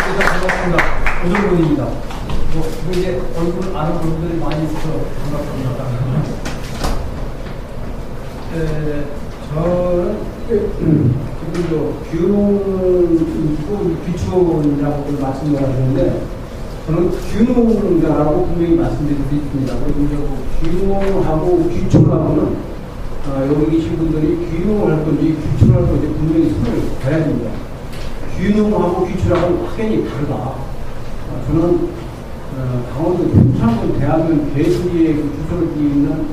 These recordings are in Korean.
반갑습니다. 오정근입니다. 이제 얼굴 아는 분들이 많이 있어서 반갑습니다. 저는 지금 균형 귀촌이라고 말씀드렸는데 저는 균형자라고 분명히 말씀드릴 수 있습니다. 그리고 균형하고 귀촌하고는 여기 계신 분들이 균형을 할 건지 귀촌을 할 건지 분명히 손을 봐야 됩니다. 균형하고 귀촌하고는 확연히 다르다. 저는 강원도 평창군 대학원 개수리에 주소를 띄는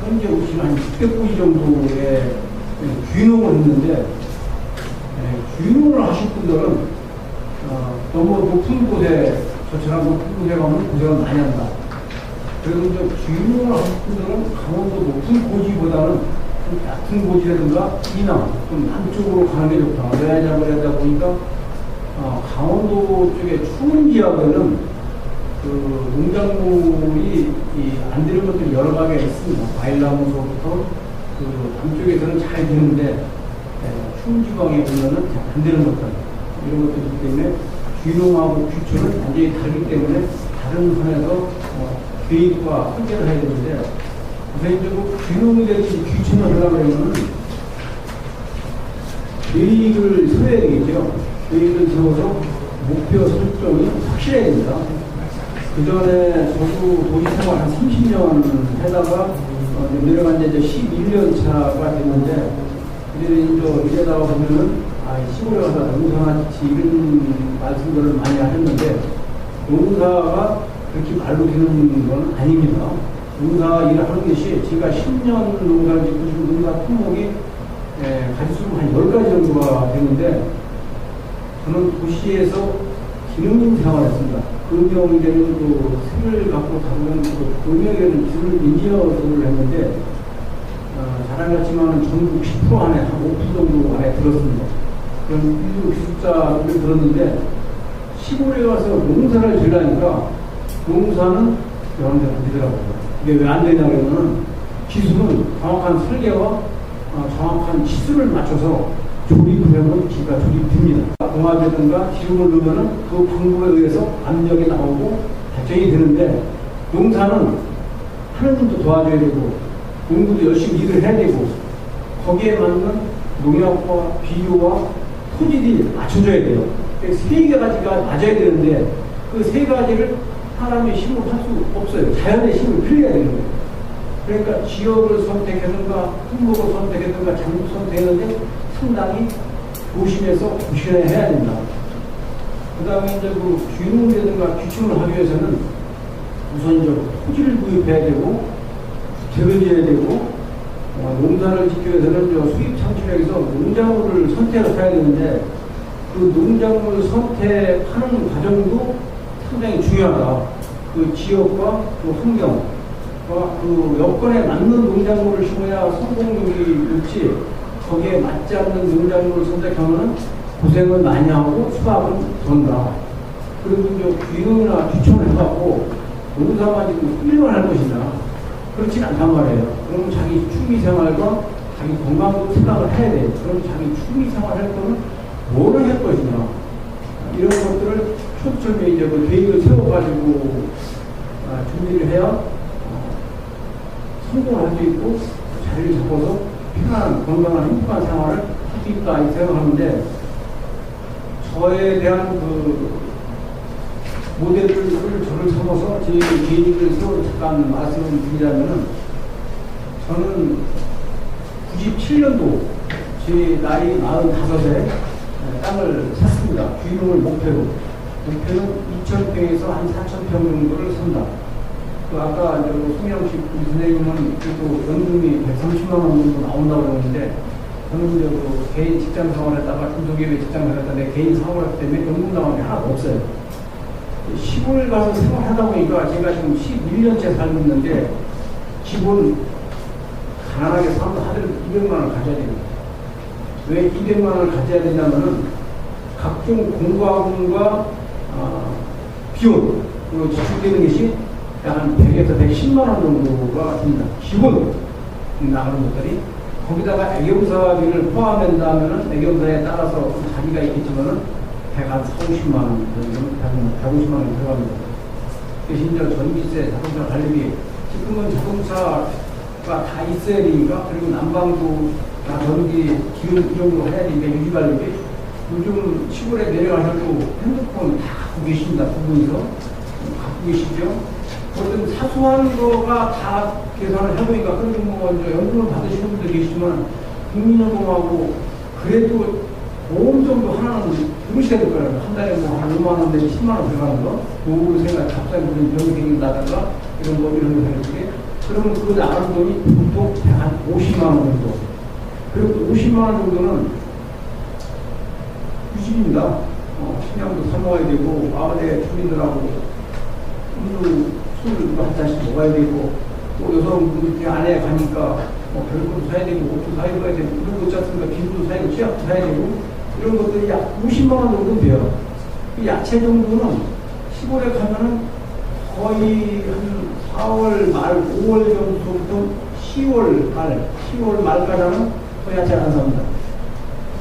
현재 오시는 한 600곳 정도의 균형을 했는데 균형을 하실 분들은 너무 높은 곳에 저처럼 높은 곳에 가면 고생을 많이 한다. 그래서 이제 균형을 하실 분들은 강원도 높은 고지보다는 좀 얕은 고지라든가 이남 좀 남쪽으로 가는 게 좋다. 왜냐하다 보니까 강원도 쪽에 추운 지역에는 농작물이 안 되는 것들이 여러 가지가 있습니다. 과일나무서부터 남쪽에서는 잘 되는데 추운 지방에 보면은 잘 안 되는 것들 이런 것들이기 때문에 균형하고 귀촌은 완전히 다르기 때문에 다른 선에서 계획과 설계를 해야 되는데 우선적으로 균형이 되지 귀촌을 하려면 계획을 세워야 되겠죠. 계획을 세워서 목표 설정이 확실해야 됩니다. 그 전에 저도 도시생활 한 30년 하다가 내려간 지 이제 11년 차가 됐는데 이래다가 보면은 시골에 가서 농사하지 이런 말씀들을 많이 하셨는데 농사가 그렇게 말로 되는 건 아닙니다. 농사 일을 하는 것이 제가 10년 농사를 짓고 지금 농사 품목이 가지수로 한 10가지 정도가 되는데 저는 도시에서 기능인 생활을 했습니다. 금형이 되는 색을 갖고 다루는 금형이 되는 기술 인지어를 했는데 자랑 같지만 전국 10% 안에 한 5% 정도 안에 들었습니다. 그런 기술자를 들었는데 시골에 가서 농사를 지으려니까 농사는 여러 데안 되더라고요. 이게 왜 안 되냐 그러면 기술은 정확한 설계와 정확한 시술을 맞춰서 조립을 하면 기가 조립됩니다. 공합이라든가 기름을 넣으면 그 방법에 의해서 압력이 나오고 발전이 되는데 농사는 하느님도 도와줘야 되고 농부도 열심히 일을 해야 되고 거기에 맞는 농약과 비료와 토질이 맞춰줘야 돼요. 세 가지가 맞아야 되는데 그 세 가지를 사람의 힘으로 할 수 없어요. 자연의 힘을 빌려야 되는 거예요. 그러니까 지역을 선택하든가 품목을 선택하든가 작물 선택하는데 상당히 조심해서 조심해야 된다. 그 다음에 이제 균형이라든가 귀촌을 하기 위해서는 우선적으로 토지를 구입해야 되고 주택을 지어야 되고 농사를 짓기 위해서는 수입 창출에서 농작물을 선택을 해야 되는데 그 농작물 선택하는 과정도 상당히 중요하다. 그 지역과 그 환경과 그 여건에 맞는 농작물을 심어야 성공률이 높지 거기에 맞지 않는 농작물을 선택하면 고생을 많이 하고 수확은 돈다. 그리고 이제 균형이나 귀촌을 해갖고 농사만 지금 일만 할 것이냐. 그렇진 않단 말이에요. 그럼 자기 취미생활과 자기 건강도 생각을 해야 돼. 그럼 자기 취미생활 할 거는 뭐를 할 것이냐. 이런 것들을 초점에 이제 그 계획을 세워가지고 준비를 해야 성공을 할 수 있고 자리를 잡아서 편안한 건강한 행복한 생활을 할 수 있다 이 생각하는데 저에 대한 모델을 저를 삼아서 제 계획을 세워 잠깐 말씀을 드리자면은 저는 97년도 제 나이 45세 땅을 샀습니다. 균형을 목표로. 목표는 2,000평에서 한 4,000평 정도를 산다. 아까 송영식 선생님은 그래도 연금이 130만 원 정도 나온다고 그러는데 저는 이제 개인 직장 생활했다가 중소기업에 직장 생활했다가 내 개인 생활했기 때문에 연금 나오는 게 하나도 없어요. 시골 가서 생활하다 보니까 제가 지금 11년째 살고 있는데 기본 가난하게 살면 하루에 200만 원을 가져야 됩니다. 왜 200만 원을 가져야 되냐면은 각종 공과금과 비용 그리고 지출되는 것이 한 100에서 110만 원 정도가 됩니다. 기본 나가는 것들이 거기다가 애경사비를 포함한다면은 애경사에 따라서 자기가 있겠지만은 100한 4, 50만 원, 150만 원 들어갑니다. 대신 이제 전기세, 자동차 관리비, 지금은 자동차가 다 있어야 되니까, 그리고 난방도 다 전기, 기름 이 정도 해야 되니까 유지 관리비. 요즘 시골에 내려가셔도 핸드폰 다 갖고 계십니다. 두 분이서. 갖고 계시죠? 어떤 사소한 거가 다 계산을 해보니까, 그래도 뭐, 이제 연금을 받으시는 분들 계시지만, 국민연금하고 그래도 보험 정도 하나는 들으셔야 될 거예요. 한 달에 뭐 한 5만 원 내지 10만 원 들어가는 거. 그거로 생각, 갑자기 무슨 병이 생긴다든가, 이런 거, 이런 거 해줄게. 그러면 그거 나가는 돈이 보통 한 50만 원 정도. 그리고 50만 원 정도는 유식입니다. 식량도 사 먹어야 되고, 마을에 주민들하고 술도 한 잔씩 먹어야 되고, 또 여성분들이 안에 가니까 뭐 별것도 사야 되고, 옷도 사야 되고, 이런 거 있지 않습니까? 기름도 사야 되고, 치약도 사야 되고, 이런 것들이 약 50만 원 정도 돼요. 이 야채 정도는 시골에 가면은 거의 한 4월 말, 5월 정도부터 10월 말까지는 거의 야채를 안 삽니다.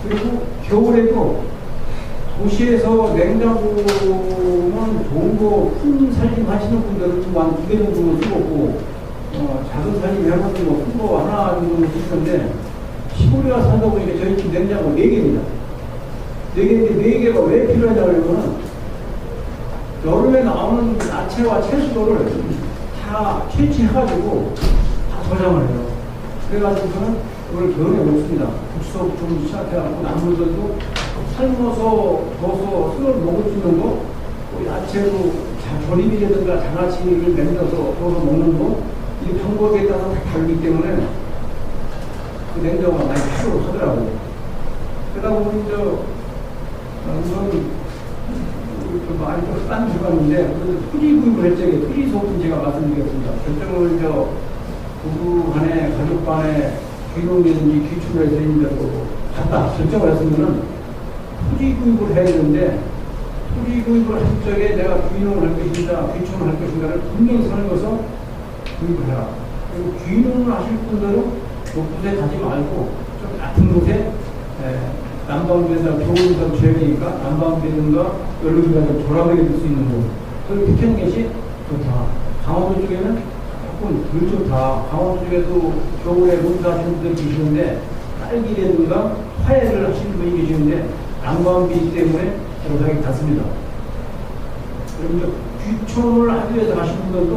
그리고 겨울에도 도시에서 냉장고는 좋은 거, 큰 살림 하시는 분들은 한 2개 정도는 쓰고, 작은 살림 해보면 뭐 큰 거 하나 정도는 쓰는데, 시골에 가서 산다 보니까 저희 집 냉장고 4개입니다. 4개인데 4개가 왜 필요하냐 그러면은, 여름에 나오는 야채와 채소를 다 채취해가지고 다 저장을 해요. 그래가지고는 그걸 겨울에 먹습니다. 국수부터 시작해갖고 나물들도 삶아서 져서 술 먹을 수 있는 거, 또 야채로 조림이라든가 장아찌를 만들어서 져서 먹는 거, 이 방법에 따라서 다 다르기 때문에 그 냉장고가 많이 필요로 하더라고요. 그러다 보니 우선 좀 많이 딴 들어갔는데, 토지 구입을 할 적에 토지 소금 제가 말씀드리겠습니다. 결정을 부부 간에, 가족 간에 귀농이든지 귀촌을 해서 있는데 갔다 결정을 했으면은 토지 구입을 해야 되는데, 토지 구입을 할 적에 내가 귀농을 할 것인가, 귀촌을 할 것인가를 분명히 설명해서 구입을 해라. 그리고 귀농을 하실 분들은 높은 데 가지 말고 좀 낮은 곳에, 난방비에서 겨울에서 지역이니까 난방비든가 여름이가 좀 저렴하게 될 수 있는 곳. 그리고 태평양이 좋다. 강원도 쪽에는 조금 덜 좋다. 강원도 쪽에도 겨울에 농사하시는 분들이 계시는데, 딸기라든가 화해를 하시는 분이 계시는데, 난방비 때문에 저렴하게 닿습니다. 그럼 귀촌을 하기 위해서 가시는 분들도,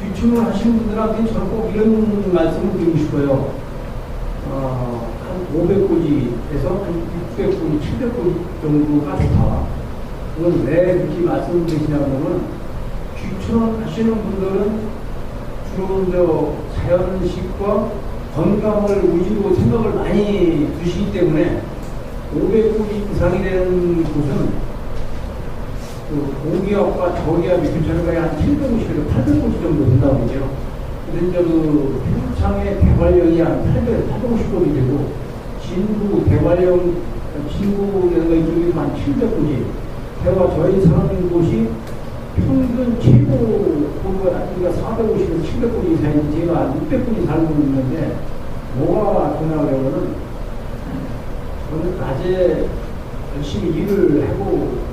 귀촌을 하시는 분들한테 저는 꼭 이런 말씀을 드리고 싶어요. 한 500고지에서 한 600고지, 700고지 정도가 좋다. 그건 왜 그렇게 말씀을 드리시냐면, 귀촌을 하시는 분들은 주로 자연식과 건강을 위주로 생각을 많이 두시기 때문에 500고지 이상이 되는 곳은 그 고기압과 저기압이 근처에 가야 한 750에서 800고지 정도 된다고 그러죠. 근데 이제 그 평창의 대관령이 한 850고지 되고, 진구, 대관령, 진구에서 이쪽이 한 700고지. 대화 저희 사는 곳이 평균 최고 고가 우리가 450에서 700고지 사이인데 제가 600고지 살고 있는데, 뭐가 되나 그러면은 저는 낮에 열심히 일을 하고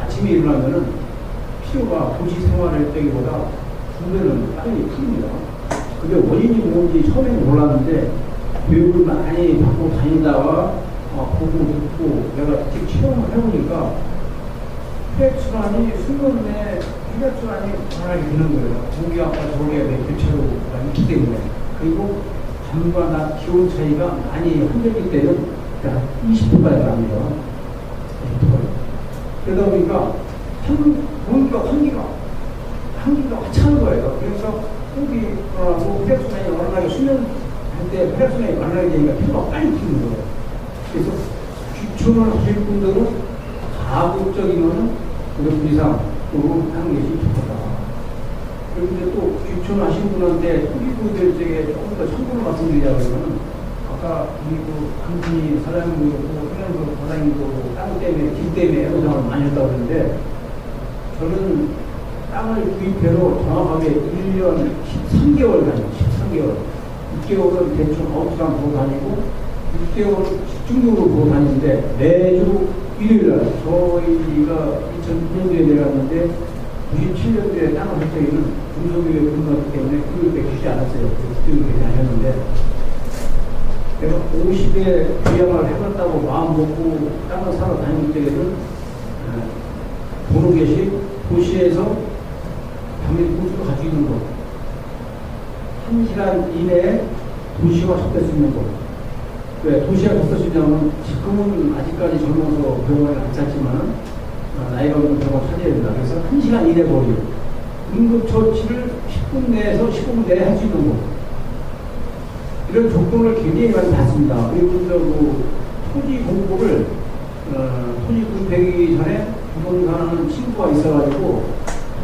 아침에 일어나면은 피로가 도시 생활을 때기보다 2배는 빨리 풀립니다. 그게 원인이 뭔지 처음에는 몰랐는데, 교육을 많이 받고 다니다가 보고 듣고 내가 직접 체험을 해보니까 혈액순환이 수면 내 혈액순환이 변하게 되는 거예요. 고기압과 저기압의 교차로가 있기 때문에. 그리고 밤과 낮 기온 차이가 많이 한절기 때는 20도까지 갑니다. 그러다 보니까 한기가 화창한 거예요. 그래서 호흡이 불어나고 혈액순환이 원활하게 수면할 때 혈액순환이 원활하게 되니까 피로가 빨리 푸는 거예요. 그래서 귀촌을 하실 분들은 가급적이면은 500분 이상으로 하는 것이 좋겠다. 그리고 이제 또 귀촌 하신 분한테 토기구이될 적에 조금 더 참고를 말씀드리자고 하면, 아까 우리 한 분이 사장님도 그렇고, 현영도 사장님도 땅 때문에, 길 때문에 애로사항을 많이 했다고 그러는데, 저는 땅을 구입해로 정확하게 1년 13개월 다니고, 13개월. 6개월은 대충 아웃랑 보고 다니고, 6개월 집중적으로 보고 다니는데 매주 일요일날 저희가 2009년도에 내려왔는데 97년도에 땅을 할 때에는 중소기업에 근무하기 때문에 교육에 주지 않았어요. 교육에 다녔는데 내가 50에 귀향을 해봤다고 마음 먹고 땅을 사러 다닐 때에는 보는 것이 도시에서 당일코스로 가지고 있는 것 1시간 이내에 도시와 접할 수 있는 것. 왜 도시와 접할 수 있냐면 지금은 아직까지 젊어서 병원에 안 찾지만 나이가 먹은 병원 찾아야 된다. 그래서 1시간 이내 거리 응급처치를 10분 내에서 15분 내에 할 수 있는 것. 이런 조건을 굉장히 많이 받습니다. 그리고 그 토지 공부를 토지 구입하기 전에 부동산하는 친구가 있어가지고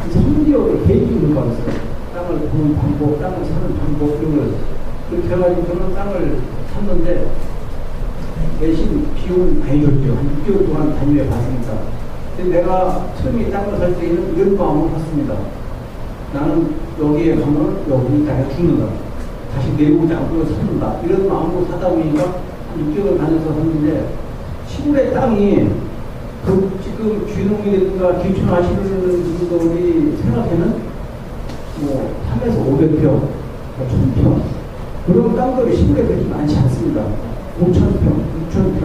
3개월을 개인적으로 받았어요. 땅을 보는 방법, 땅을 사는 방법 이런 걸 그렇게 해가지고 저는 땅을 샀는데 대신 비용은 많이 들었죠. 한 6개월 동안 다니며 봤습니다. 근데 내가 처음에 땅을 살 때에는 이런 마음을 샀습니다. 나는 여기에 가면 여기 땅에 죽는다. 다시 내려오지 않고 삽니다. 이런 마음으로 사다 보니까 한 6개월 다녀서 샀는데 시골의 땅이 그 지금 귀농이라든가 귀촌하시는 분들이 생각에는 뭐 3에서 500평, 1000평 그런 땅들이 시골에 그렇게 많지 않습니다. 5000평, 6000평,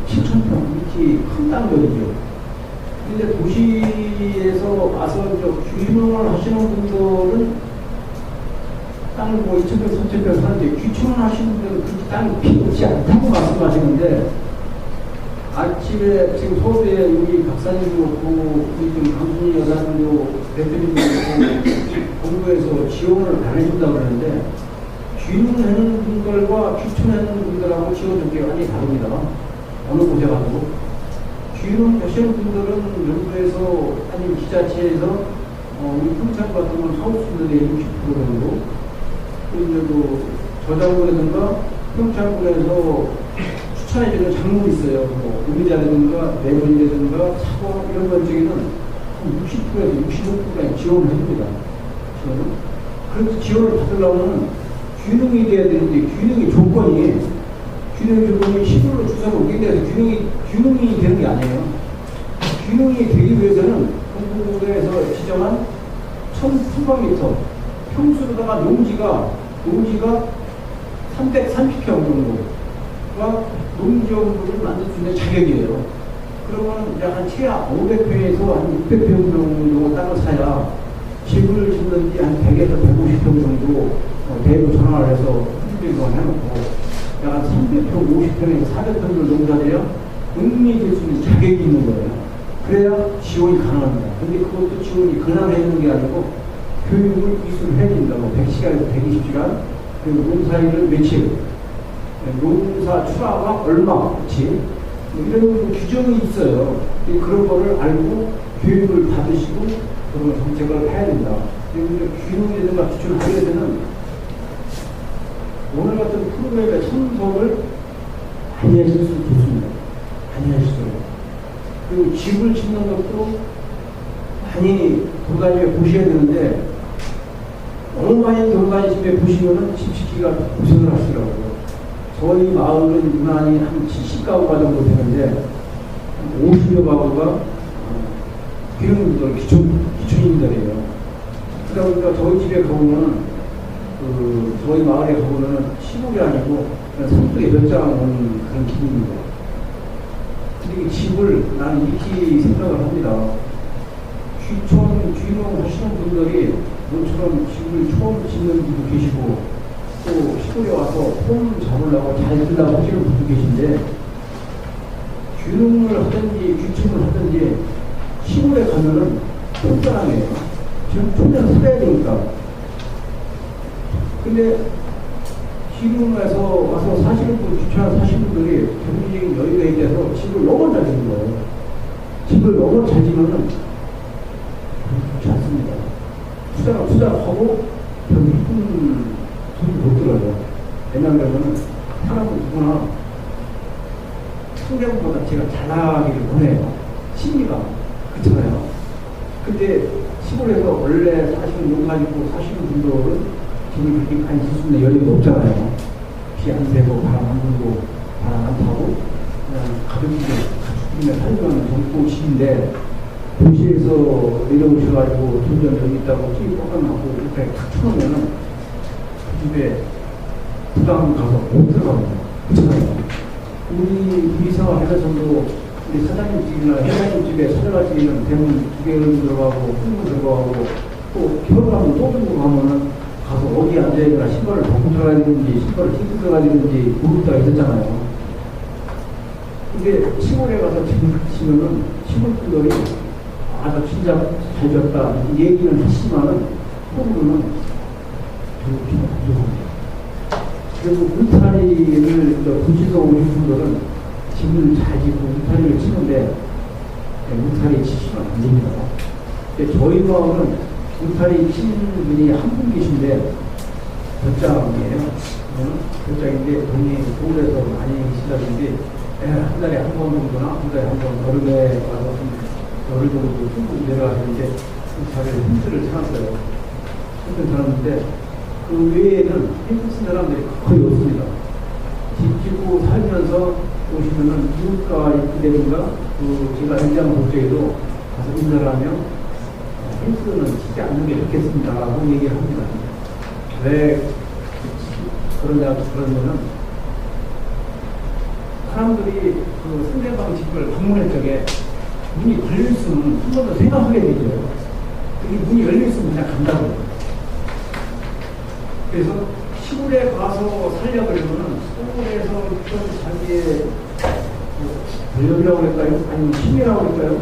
7000평 이렇게 큰 땅들이죠. 근데 도시에서 와서 귀농을 하시는 분들은 땅을 뭐 2000평, 3000평 사는데 귀촌을 하시는 분들은 그렇게 땅이 필요 없지 않다고 말씀하시는데 아침에 지금 서울에 여기 박사님도 그렇고 우리 지금 강순희 여사님도 대표님도 그렇고 정부에서 지원을 안 해준다고 그러는데 귀농하는 분들과 귀촌하는 분들하고 지원 조건이 완전히 다릅니다. 어느 곳에 가도 귀농하시는 분들은 정부에서 아니면 지자체에서 우리 평창 같은 건 하우스들의 60% 정도 그리고 저장군이라든가 평창군에서 추천해주는 작물이 있어요. 뭐 의자라든가 매분이라든가 사과 이런 것 중에는 60%에서 65%까지 지원을 해줍니다. 그래서 지원을 받으려면 균형이 돼야 되는데 균형의 조건이 시골로 주소를 오게 돼서 균형이 되는 게 아니에요. 균형이 되기 위해서는 공부에서 지정한 1000평방미터 평수로다가 농지가 330평 정도가 농지용물을 만들 수 있는 자격이에요. 그러면 한 최하 500평에서 한 600평 정도 땅을 사야 집을 짓는지 한 100에서 150평 정도 대로 전화를 해서 흔들기만 해놓고 약 한 300평, 50평에서 400평을 농사들여 응용이 될 수 있는 자격이 있는 거예요. 그래야 지원이 가능합니다. 근데 그것도 지원이 그냥 해주는 게 아니고 교육을 이수를 해야 된다고 100시간에서 120시간 그리고 농사일을 며칠 농사 출하가 얼마 그치 이런 규정이 있어요. 그런 거를 알고 교육을 받으시고 그런 정책을 해야 된다. 그리고 귀농이라든가 기초를 하게 되면 오늘 같은 프로그램의 참석을 많이 하실수록 좋습니다. 많이 하실수록. 그리고 집을 짓는 것도 많이 돌아다니며 보셔야 되는데 너무 많이 돌아다니시며 보시면은 집 짓기가 고생을 하시더라고요. 저희 마을은 유난히 한 70가구가 정도 되는데 50여 가구가 귀농인들, 기촌인들이에요. 그러다 보니까 저희 집에 가보면은 저희 마을에 가보면은 시골이 아니고 그냥 산속에 몇 장 온 그런 기분입니다. 근데 이 집을 나는 이렇게 생각을 합니다. 귀농 하시는 분들이 모처럼 집을 처음 짓는 분도 계시고 또 시골에 와서 홈 잡으려고 잘 쓰려고 하시는 분도 계신데 귀농을 하든지 귀촌을 하든지 시골에 가면은 똥사람이에요. 지금 총장 살아야 되니까. 근데 귀농에서 와서 사시는 분, 귀촌 사시는 분들이 경제적인 여유가 있어서 집을 너무 잘 짓는 거예요. 집을 너무 잘 지면은 좋지 않습니다. 투자하고 별로 이쁜 돈이 못 들어요. 왜냐하면 사람은 누구나 상대보다 제가 잘 나가기를 원해요. 심리가 그렇잖아요. 근데 시골에서 원래 사시는 농 가지고 사시는 분들은 집을 그렇게 많이 쓸 수 있는 여유가 없잖아요. 비 안 새고 바람 안 불고 안 타고 그냥 가볍게 가축들이나 살려는 정도식인데 도시에서 내려오셔가지고 돈좀 여기 있다고 찌 꺾어놓고 이렇게 탁 쳐놓으면은 그 집에 부담 가서 못 들어갑니다. 그렇잖아요. 우리 생활해서도 우리 사장님 집이나 회장님 집에 찾아갈 수 있는 대문 2개를 들어가고 풍문 들어가고 또 결혼하면 또 들고 가면은 가서 어디 앉아야 되나 신발을 벗고 들어가야 되는지 신발을 신고 들어가야 되는지 모를 때가 있었잖아요. 근데 시골에 가서 치면은 시골분들이 나 진짜 잘 졌다 얘기는 하시지만은 속으로는 별로 필요가 부족합니다. 그래서 울타리를 부지도 오신 분들은 집을 잘 짓고 울타리를 치는데 울타리 치시면 안 됩니다. 저희 마을은 울타리 치는 분이 한 분 계신데 벼짱이에요. 벼짱인데 돈이 서울에서 많이 계시다든지 한 달에 한 번 정도나 한 달에 한 번 여름에 와서 열흘 정도 쭉 내려가는데 울타리를 힌트를 쳐놨어요. 힌트를 쳐놨는데 그 외에는 힌트 쓴 사람들이 거의 없습니다. 집 짓고 살면서 오시면은 이웃가 있다든가 제가 현장 볼 때에도 가서 인사를 하면 힌트는 치지 않는 게 좋겠습니다 라고 얘기를 합니다. 왜 그러냐면은 사람들이 그 상대방 집을 방문할 적에 문이 걸려있으면 한 번 더 생각하게 되죠. 그게 문이 열려있으면 그냥 간다고요. 그래서 시골에 가서 살려고 그러면은 서울에서 있던 자기의 권력이라고 할까요? 아니면 힘이라고 할까요?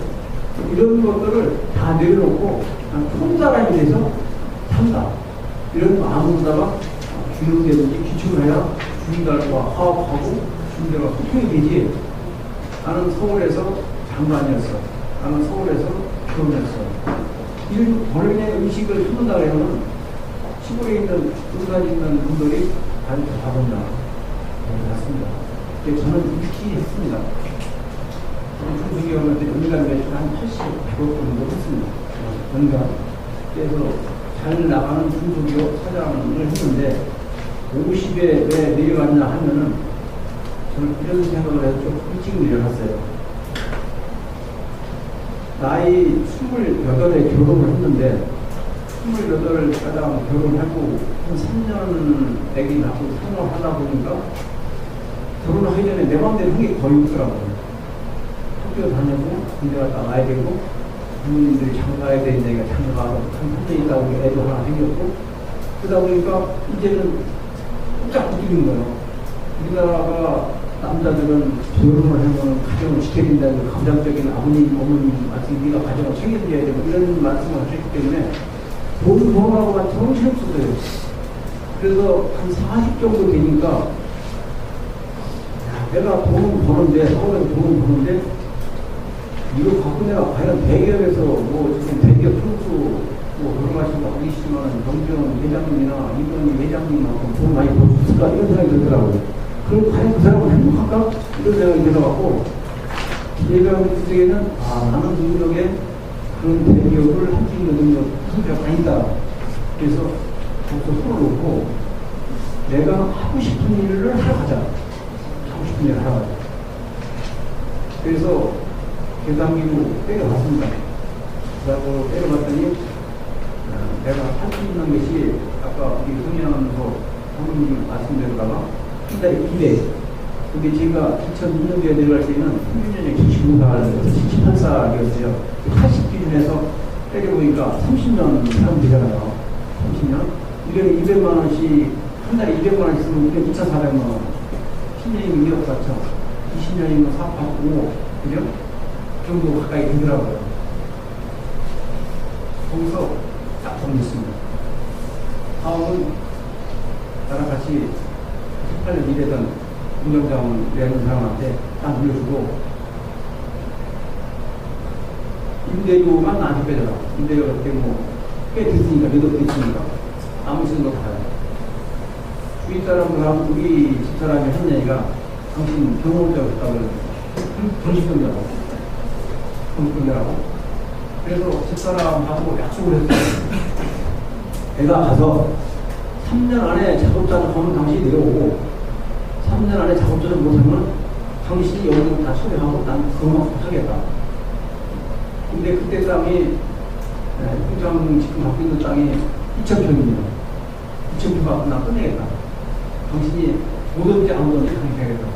이런 것들을 다 내려놓고 통사람이 돼서 산다. 이런 마음으로다가 주민되든지 기축을 해야 주민들과 화합하고 주민들과 소통이 되지. 나는 서울에서 장관이었어. 나는 서울에서 결혼했어. 이런 본인의 의식을 품는다 그러면 시골에 있는 군산에 있는 분들이 다들 다 받았나 같습니다. 저는 익히 했습니다. 중수기업한테 연간 매출 한 80, 100억 정도 했습니다. 연간. 그래서 잘 나가는 중소기업 사장을 했는데 50에 왜 내려갔냐 하면은 저는 이런 생각을 해서 좀 일찍 내려갔어요. 나이 28에 결혼을 했는데 28가량 결혼하고 한 3년 애기 낳고 생활을 하다 보니까 결혼하기 전에 내 마음대로 한 게 거의 없더라고요. 학교 다니고 군대 갔다 와야 되고 부모님들이 장가야 되는 얘기가 장가가 한 3년 있다 보니 애도 하나 생겼고 그러다 보니까 이제는 쫙 붙이는 거예요. 우리나라가 남자들은 결혼을 하면 가정을 지켜야 된다는 감정적인 아버님, 어머님 말씀, 네가 가정을 책임져야 되고 이런 말씀을 하셨기 때문에 돈 벌어가고 정신이 없었어요. 그래서 한 40 정도 되니까 내가 돈은 버는데 서울에서 돈은 버는데 이거 갖고 내가 과연 대기업에서 뭐 지금 대기업 총수 뭐 돌아가시고 계시지만 정경 회장님이나 이건희 회장님하고 돈 많이 벌 수 있을까 이런 생각이 들더라고요. 그럼 과연 그 사람은 행복할까? 이런 생각이 들어갖고 얘가 그때에는 나는 능력에 그런 대기업을 할 수 있는 능력 성격 아니다. 그래서 거기서 손을 놓고 내가 하고 싶은 일을 하러 가자. 하고 싶은 일을 하러 가자. 그래서 계산기로 때려봤습니다. 그래서 때려봤더니 내가 할 수 있는 것이 아까 우리 성현서 사모님 말씀대로다가 한 달에 2대. 근데 제가 2002년도에 내려갈 때는 3년에 기축공사를 78살이었어요. 80 기준에서 때려보니까 30년 사람 되잖아요. 30년. 1년에 200만원씩, 한 달에 200만원씩 쓰면 2년 2,400만원. 10년이면 2억 4천. 20년이면 4, 8, 5. 그죠? 그 정도 가까이 되더라고요. 거기서 딱 정했습니다. 다음은 나랑 같이 18년 일하던 운영장 내는 사람한테 딱 물려주고 임대료만 나한테 빼줘라. 임대료가 그때 꽤 됐으니까, 몇 억 됐으니까 아무 생각 다 해요. 주위 사람들하고 우리 집사람이 한 얘기가 당신 경호자고 싶다고 돈식병자라고 그래서 집사람하고 약속을 했어요. 내가 가서 3년 안에 작업자를 하면 당신이 내려오고 3년 안에 작업들을 못하면 당신이 여기서 다 처리하고 난 그것만 하겠다. 근데 그때 땅이 공장 지금 갖고 있는 땅이 2,000평입니다. 2,000평 나 끝내겠다. 당신이 뭐든지 아무든지 강의하겠다.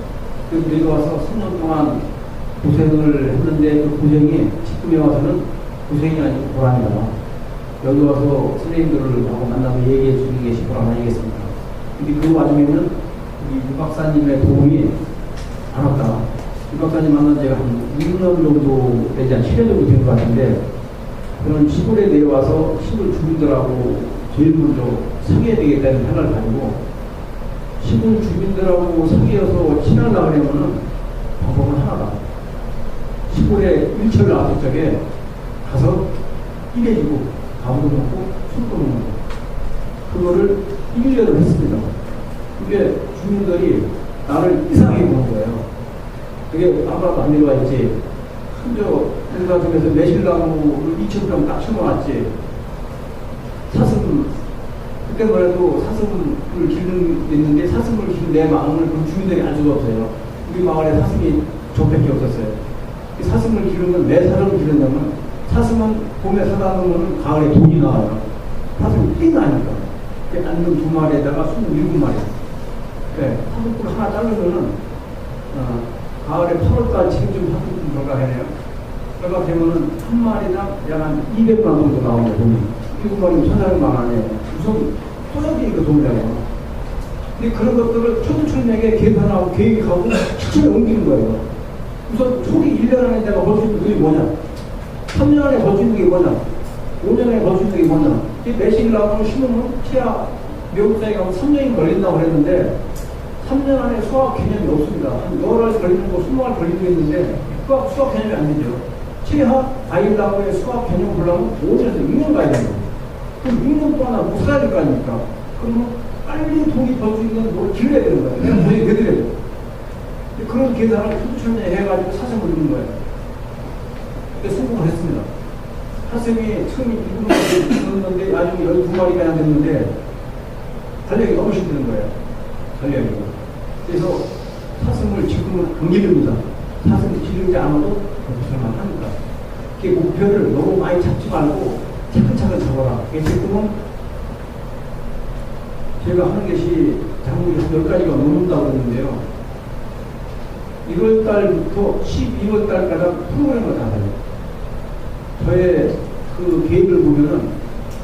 그래서 내려와서 3년 동안 고생을 했는데 그 고생이 지금에 와서는 고생이 아니고 보람이다. 여기 와서 선생님들하고 만나서 얘기해 주는 것이 보람 아니겠습니까? 근데 그 와중에는 이 박사님의 도움이 안 왔다. 이 박사님 만난 지가 한 6년 정도 되지 한 7년 정도 된 것 같은데, 그런 시골에 내려와서 시골 주민들하고 제일 먼저 상의해야 되겠다는 생각을 가지고, 시골 주민들하고 상의해서 친하려고 하려면은 방법은 하나다. 시골에 일처를 나왔을 적에 가서 일해주고, 밥도 먹고, 술도 먹고, 그거를 1년을 했습니다. 그게 주민들이 나를 이상하게 보는 거예요. 그게 아무라도 안 내려와 있지. 한저 행사 중에서 매실나무를 2,000평 딱 심어놨지. 사슴, 그때만 해도 사슴을 기르는 게 있는데 사슴을 기르는 내 마음을 그 주민들이 알 수가 없어요. 우리 마을에 사슴이 저밖에 없었어요. 사슴을 기르면 왜 사슴을 기른다면 사슴은 봄에 사다 놓으면 가을에 돈이 나와요. 사슴이 띵하니까. 앉는 2마리에다가 27마리. 네, 사슴뿔 하나 자르면은 가을에 8월달 지금쯤 사슴뿔 결과해내요. 결과 되면은 한 마리당 약 한 200만 원 정도 나오네요. 돈이. 7마리면 1,400만 원이에요. 우선 소장비니까 돈을 내요. 근데 그런 것들을 초두철맥에 계산하고 계획하고 실천에 옮기는 거예요. 우선 초기 1년 안에 내가 벌 수 있는 게 뭐냐? 3년 안에 벌 수 있는 게 뭐냐? 5년 안에 벌 수 있는 게 뭐냐? 이 매실나무를 심으면 피야 미국사에 가면 3년이 걸린다고 그랬는데 3년 안에 수학 개념이 없습니다. 한 열알 걸리는 거 20알 걸리는 게 있는데 수학 개념이 안 되죠. 최하 과일나무의 수학 개념 보려면 5년에서 6년 가야 돼요. 그럼 6년 동안 못 살아야 될 거 아닙니까? 그러면 빨리 돈이 벌 수 있는 뭘 길러야 되는 거예요. 그냥 돈이 되더라도. 그런 계산을 투두천에 해가지고 사슴을 넣는 거예요. 근데 성공을 했습니다. 사슴이 처음에 7마리 넣었는데 나중에 12마리가 안 됐는데 달력이 너무 힘든 거예요. 달력이. 그래서 사슴을 지금은 안 기릅니다. 사슴을 기르지 않아도 profesional 하니까. 그 목표를 너무 많이 잡지 말고 차근차근 잡아라. 지금은 제가 하는 것이 작물이 한 10가지가 넘는다고 했는데요. 1월달부터 12월달까지 프로그램을 다 해요. 저의 그 계획을 보면은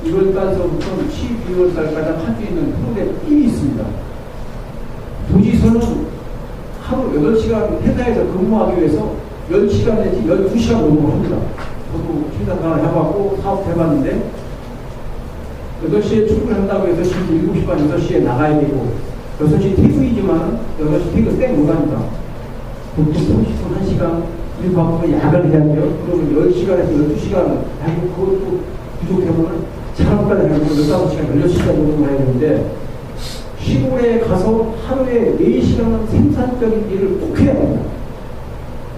1월달서부터 12월달까지 할 수 있는 프로그램 1이 있습니다. 도지서는 하루 8시간 회사에서 근무하기 위해서 10시간 내지 12시간 근무를 합니다. 저도 심사관을 해봤고 사업 해봤는데 8시에 출근한다고 해서 지금 7시 반 6시에 나가야 되고 6시 퇴근이지만 6시 퇴근 땡 못합니다. 보통 30분 1시간 일 바꾸면 야간을 해야죠. 그러면 10시간에서 12시간 아니고 그것도 부족하면 차로까지 하고 15시간 16시간 정도 해야 되는데 시골에 가서 하루에 4시간은 생산적인 일을 꼭 해야 됩니다.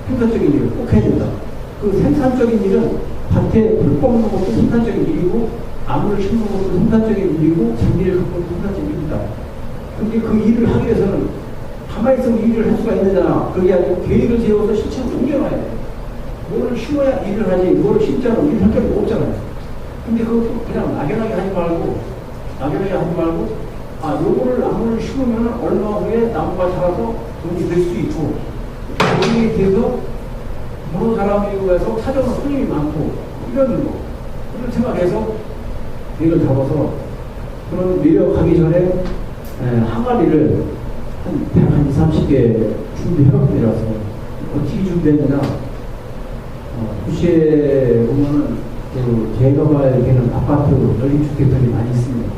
생산적인 일을 꼭 해야 된다. 그 생산적인 일은 밭에 불 뽑는 것도 생산적인 일이고 나무를 심는 것도 생산적인 일이고 장비를 갖고 있는 생산적인 일이다. 근데 그 일을 하기 위해서는 가만히 있으면 일을 할 수가 있느냐. 그게 아니고 계획을 세워서 실천을 옮겨놔야 돼. 뭐를 심어야 일을 하지, 뭐를 심자는 일을 할 필요가 없잖아요. 근데 그것도 그냥 막연하게 하지 말고, 요거를 나무를 심으면 얼마 후에 나무가 자라서 돈이 될 수 있고, 돈에 대해서 여러 사람이 해서 찾아오는 손님이 많고, 이런 거. 그런 생각해서 계획을 잡아서, 그런 내려가기 전에 항아리를 한 30개 준비해봤더라서 어떻게 준비했느냐. 도시에 보면은 그 재개발되는 아파트 연립주택들이 많이 있습니다.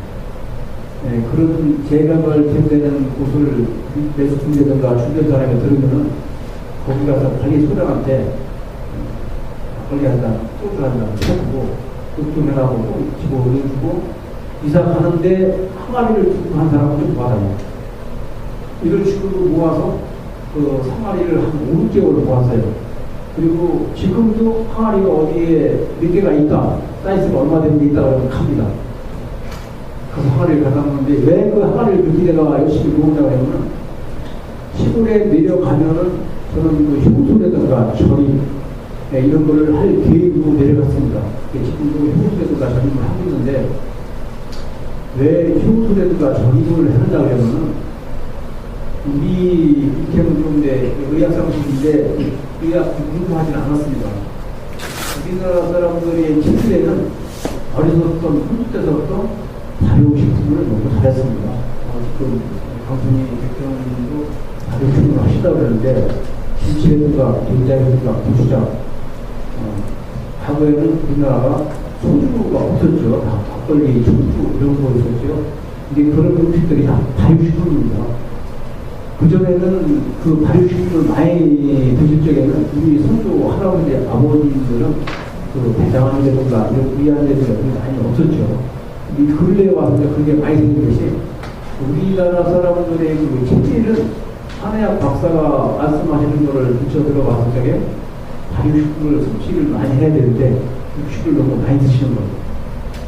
그런 재개발되는 곳을 매수준비든가 준비한 사람이 들으면은 거기 가서 관리소장한테 관리한다, 소주 한다, 쳐주고, 걱정해라고 또 집어넣어주고, 이사 가는데 항아리를 두고 한 사람은 좀 받아요. 이런 식으로 모아서 그 항아리를 한 5, 6개월 모았어요. 그리고 지금도 항아리가 어디에 몇 개가 있다, 사이즈가 얼마 되는 게 있다고 합니다. 그래서 항아리를 갖다 놓는데 왜 그 항아리를 그렇게 내가 열심히 모으냐고 하면 시골에 내려가면은 저는 그 효소라든가 절임 이런 거를 할 계획으로 내려갔습니다. 지금도 효소라든가 절임을 하고 있는데 왜 효소라든가 절임을 하는가 그러면은 우리 이렇게는 좀 의학상식인데 의학 공부하지는 않았습니다. 우리나라 사람들의 체질에는 어려서부터 한두 때서부터 발효식품을 너무 잘했습니다. 지금 강순희 대표님도 발효식품을 하시다고 그러는데 김치라든가 된장이라든가 고추장 과거에는 우리나라가 소주가 없었죠. 다 막걸리, 청주 이런 거 있었죠. 근데 그런 음식들이 다 발효식품입니다. 그전에는 그 발효식품을 많이 드실 적에는 우리 선조 할아버지 아버님들은 그 대장암이라든가 위암이라든가 많이 없었죠. 이 근래에 와서 그게 많이 생긴 것이 우리나라 사람들의 그 체질은 한의학 박사가 말씀하시는 거를 붙여 들어봤을 적에 발효식품을 섭취를 많이 해야 되는데 육식을 너무 많이 드시는 거예요.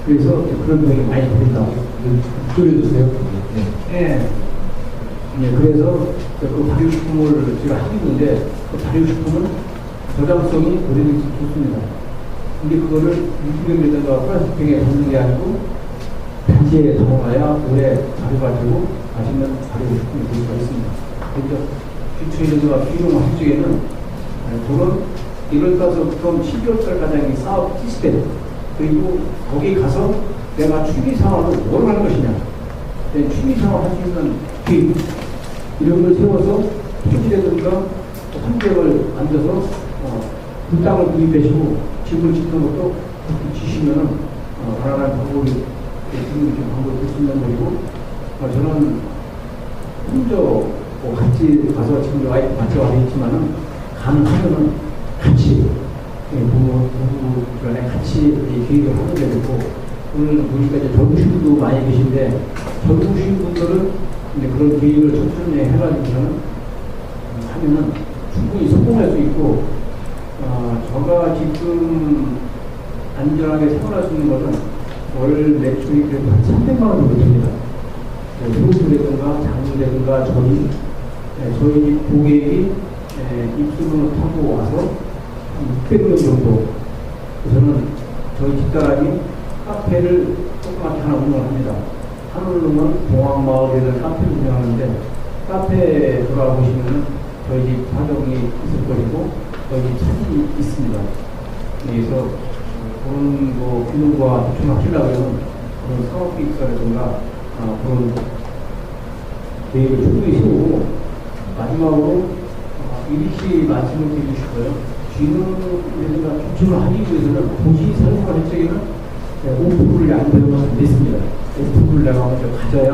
그래서 그런 병이 많이 걸린다고 끓여주세요. 네. 예, 그래서 그 발효식품을 제가 하고 있는데 그 발효식품은 저장성이 오래되기 좋습니다. 근데 그거를 유기병에다가 플라스틱병에 담는 게 아니고 단지에 담아야 오래 발효가지고 맛있는 발효식품이 될 수가 있습니다. 그래서 귀추에다가 귀농하실 적에는 저는 1월달부터 12월달까지 사업 시스템 그리고 거기 가서 내가 취미생활을 뭘 하는 것이냐 취미생활 할 수 있는 계획 이런 걸 세워서 토지라든가 환경을 만들어서 그 땅을 구입하시고 집을 짓는 것도 그렇게 지시면은 가능한 방법이 지금 방법을 쓸 수 있는 거고 저는 혼자 같이 가서 지금 와이프 같이 와서 있지만은 가능하면은 같이 부부간에 같이 계획을 하게 되고 오늘 보니까 이제 젊으신 분도 많이 계신데 젊으신 분들은 이제 그런 계획을 천천히 해가지고서는 하면은 충분히 성공할 수 있고 제가 지금 안전하게 생활할 수 있는 것은 월 매출이 그래도 한 300만 원 정도 됩니다. 효소라든가 장류라든가 저희 고객이 입소문을 타고 와서 600명 정도 저는 저희 집사람이 카페를 조그맣게 하나 운영합니다. 하늘로는 동학마을이라는 카페를 운영하는데 카페에 돌아보시면 저희 집 화정이 있을 것이고 저희 집 사진이 있습니다. 그래서 그런 기능과 도청하시려고 하면 그런 사업기획서라든가 그런 계획을 충분히 세우고 마지막으로 이렇게 말씀을 드리고 싶어요. 기능이라든가 도청을 하기 위해서는 도시 사용할 적에는 5%를 안 되면 안 됐습니다. 5%를 내가 먼저 가져야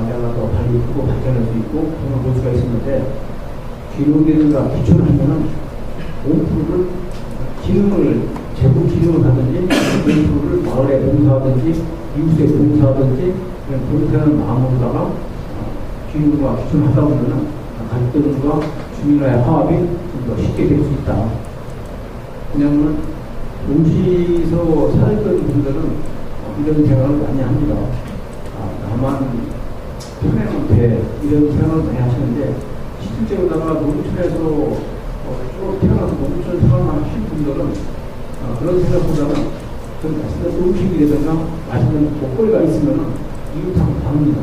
내가 더 발이 크고 발전할 수 있고 돈을 벌 수가 있었는데 기능이라든가 기초를 하면은 5%를 기능을 제국 기능을 하든지 5%를 마을에 봉사하든지 이웃에 봉사하든지 그런 봉사하는 마음으로다가 기능과 기초를 하다 보면은 갈등과 주민과의 화합이 좀 더 쉽게 될 수 있다. 왜냐하면 도시에서 살던 분들은 이런 생각을 많이 합니다. 나만 편하면 돼 이런 생각을 많이 하시는데 실질적으로다가 농촌에서 쭉 태어나서 농촌 생활만 하신 분들은 그런 생각보다는 맛있는 음식이라든가 맛있는 먹거리가 있으면 이웃하고 다릅니다.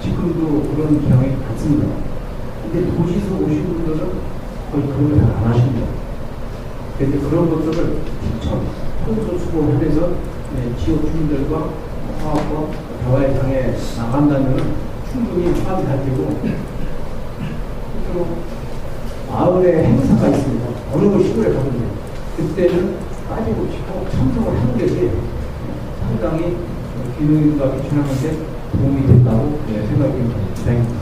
지금도 그런 경향이 많습니다. 근데 도시에서 오신 분들은 거의 그런 걸 잘 안 하십니다. 그런데 그런 것들을 추천, 소수고하면서 지역 주민들과 화합과 대화의 장에 나간다면 충분히 화합이 잘 되고 또 마을에 행사가 있습니다. 어느 시골에 가든지 그때는 빠지고 싶고 참석을 하는 것이 상당히 기능과 기초하는데 도움이 된다고 생각이 듭니다.